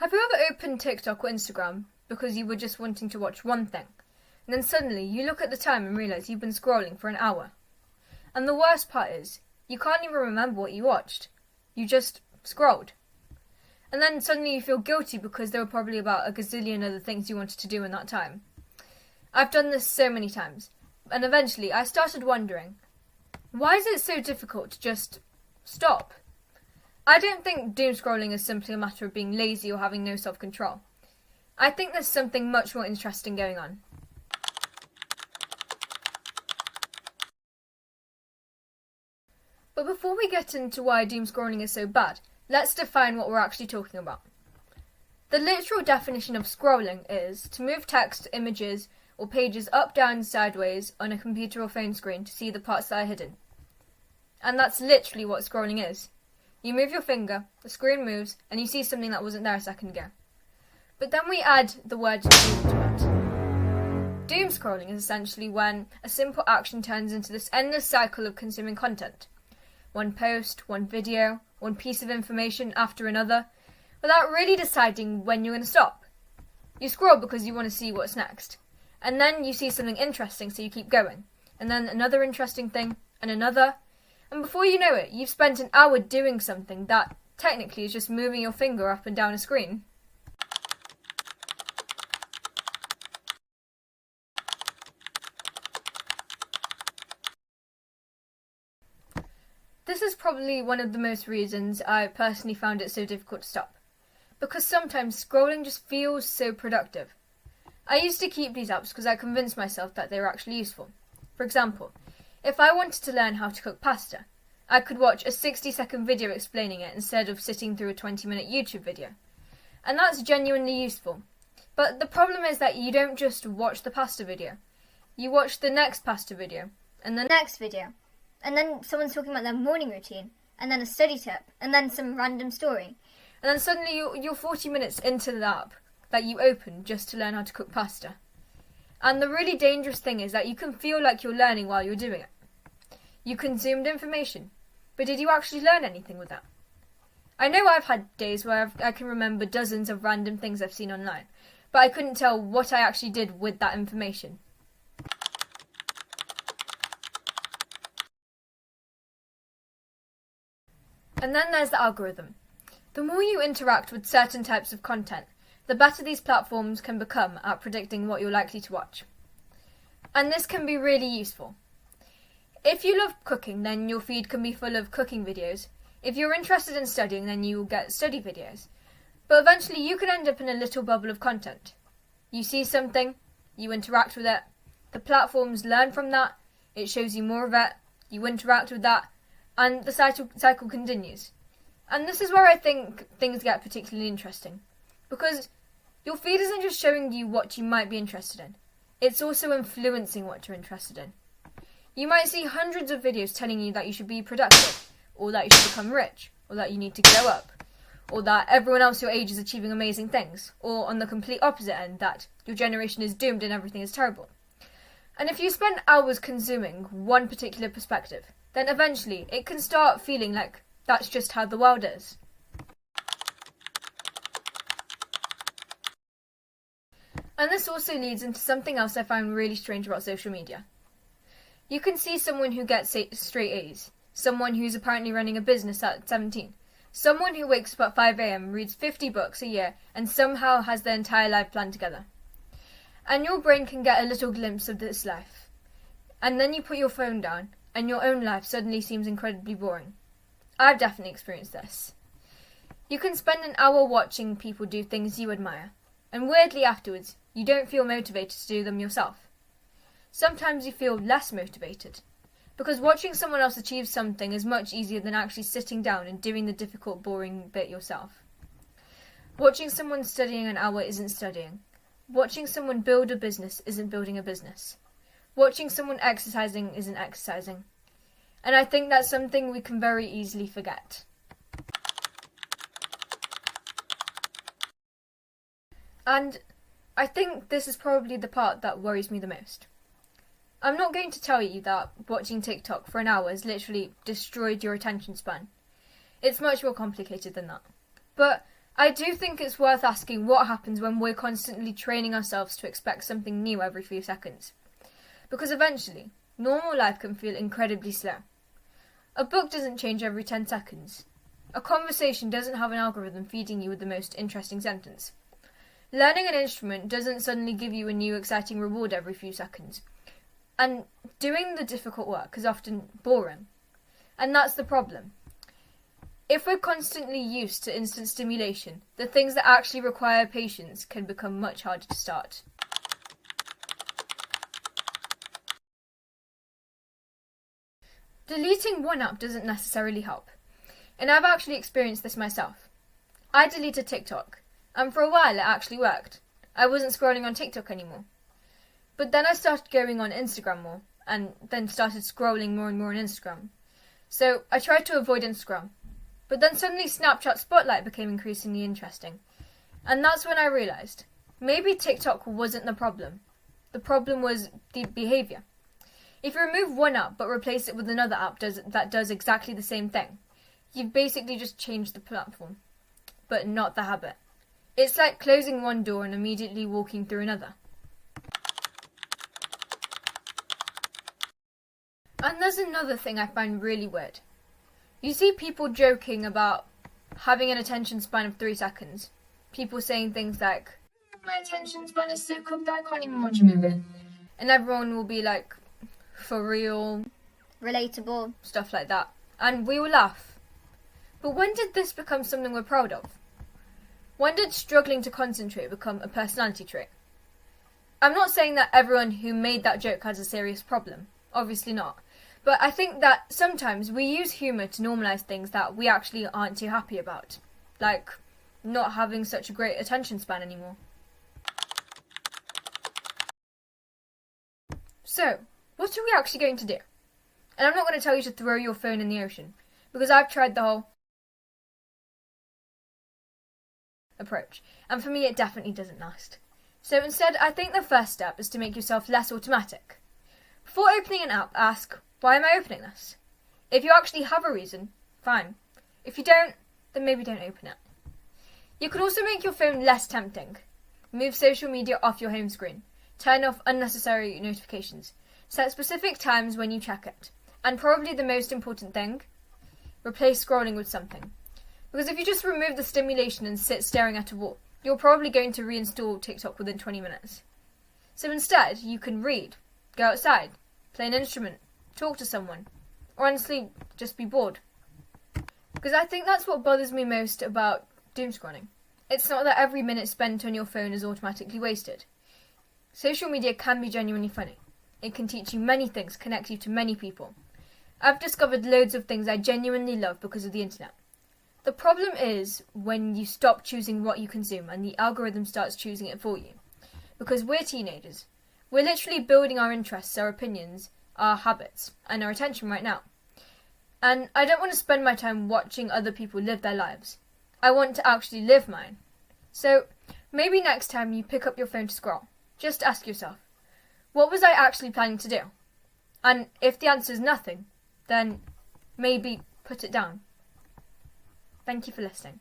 Have you ever opened TikTok or Instagram because you were just wanting to watch one thing, and then suddenly you look at the time and realise you've been scrolling for an hour? And the worst part is, you can't even remember what you watched. You just scrolled. And then suddenly you feel guilty because there were probably about a gazillion other things you wanted to do in that time. I've done this so many times, and eventually I started wondering, why is it so difficult to just stop? I don't think doomscrolling is simply a matter of being lazy or having no self-control. I think there's something much more interesting going on. But before we get into why doomscrolling is so bad, let's define what we're actually talking about. The literal definition of scrolling is to move text, images, or pages up, down, sideways on a computer or phone screen to see the parts that are hidden. And that's literally what scrolling is. You move your finger, the screen moves, and you see something that wasn't there a second ago. But then we add the word doom to it. Doom scrolling is essentially when a simple action turns into this endless cycle of consuming content. One post, one video, one piece of information after another, without really deciding when you're going to stop. You scroll because you want to see what's next. And then you see something interesting, so you keep going. And then another interesting thing, and another. And before you know it, you've spent an hour doing something that technically is just moving your finger up and down a screen. This is probably one of the most reasons I personally found it so difficult to stop. Because sometimes scrolling just feels so productive. I used to keep these apps because I convinced myself that they were actually useful. For example, if I wanted to learn how to cook pasta, I could watch a 60-second video explaining it instead of sitting through a 20-minute YouTube video. And that's genuinely useful. But the problem is that you don't just watch the pasta video. You watch the next pasta video, and the next video. And then someone's talking about their morning routine, and then a study tip, and then some random story. And then suddenly you're 40 minutes into the app that you opened just to learn how to cook pasta. And the really dangerous thing is that you can feel like you're learning while you're doing it. You consumed information, but did you actually learn anything with that? I know I've had days where I can remember dozens of random things I've seen online, but I couldn't tell what I actually did with that information. And then there's the algorithm. The more you interact with certain types of content, the better these platforms can become at predicting what you're likely to watch. And this can be really useful. If you love cooking, then your feed can be full of cooking videos. If you're interested in studying, then you will get study videos. But eventually you can end up in a little bubble of content. You see something, you interact with it, the platforms learn from that, it shows you more of it, you interact with that, and the cycle continues. And this is where I think things get particularly interesting. Because your feed isn't just showing you what you might be interested in. It's also influencing what you're interested in. You might see hundreds of videos telling you that you should be productive, or that you should become rich, or that you need to grow up, or that everyone else your age is achieving amazing things, or on the complete opposite end, that your generation is doomed and everything is terrible. And if you spend hours consuming one particular perspective, then eventually it can start feeling like that's just how the world is. And this also leads into something else I find really strange about social media. You can see someone who gets straight A's, someone who's apparently running a business at 17, someone who wakes up at 5 a.m, reads 50 books a year, and somehow has their entire life planned together. And your brain can get a little glimpse of this life. And then you put your phone down, and your own life suddenly seems incredibly boring. I've definitely experienced this. You can spend an hour watching people do things you admire, and weirdly afterwards, you don't feel motivated to do them yourself. Sometimes you feel less motivated, because watching someone else achieve something is much easier than actually sitting down and doing the difficult, boring bit yourself. Watching someone studying an hour isn't studying. Watching someone build a business isn't building a business. Watching someone exercising isn't exercising. And I think that's something we can very easily forget. And I think this is probably the part that worries me the most. I'm not going to tell you that watching TikTok for an hour has literally destroyed your attention span. It's much more complicated than that. But I do think it's worth asking what happens when we're constantly training ourselves to expect something new every few seconds. Because eventually, normal life can feel incredibly slow. A book doesn't change every 10 seconds. A conversation doesn't have an algorithm feeding you with the most interesting sentence. Learning an instrument doesn't suddenly give you a new exciting reward every few seconds. And doing the difficult work is often boring. And that's the problem. If we're constantly used to instant stimulation, the things that actually require patience can become much harder to start. Deleting one app doesn't necessarily help, and I've actually experienced this myself. I deleted TikTok, and for a while it actually worked. I wasn't scrolling on TikTok anymore. But then I started going on Instagram more, and then started scrolling more and more on Instagram. So I tried to avoid Instagram. But then suddenly Snapchat Spotlight became increasingly interesting. And that's when I realised, maybe TikTok wasn't the problem. The problem was the behaviour. If you remove one app but replace it with another app that does exactly the same thing, you've basically just changed the platform, but not the habit. It's like closing one door and immediately walking through another. And there's another thing I find really weird. You see people joking about having an attention span of 3 seconds. People saying things like, "My attention span is so quick that I can't even watch a movie." And everyone will be like, "For real?" Relatable. Stuff like that. And we will laugh. But when did this become something we're proud of? When did struggling to concentrate become a personality trait? I'm not saying that everyone who made that joke has a serious problem. Obviously not. But I think that sometimes we use humour to normalise things that we actually aren't too happy about. Like not having such a great attention span anymore. So, what are we actually going to do? And I'm not going to tell you to throw your phone in the ocean, because I've tried the whole approach, and for me it definitely doesn't last. So instead, I think the first step is to make yourself less automatic. Before opening an app, ask, why am I opening this? If you actually have a reason, fine. If you don't, then maybe don't open it. You can also make your phone less tempting. Move social media off your home screen. Turn off unnecessary notifications. Set specific times when you check it. And probably the most important thing, replace scrolling with something. Because if you just remove the stimulation and sit staring at a wall, you're probably going to reinstall TikTok within 20 minutes. So instead, you can read, go outside, play an instrument, talk to someone, or honestly, just be bored. Because I think that's what bothers me most about doomscrolling. It's not that every minute spent on your phone is automatically wasted. Social media can be genuinely funny. It can teach you many things, connect you to many people. I've discovered loads of things I genuinely love because of the internet. The problem is when you stop choosing what you consume and the algorithm starts choosing it for you. Because we're teenagers. We're literally building our interests, our opinions, our habits, and our attention right now. And I don't want to spend my time watching other people live their lives. I want to actually live mine. So maybe next time you pick up your phone to scroll, just ask yourself, what was I actually planning to do? And if the answer is nothing, then maybe put it down. Thank you for listening.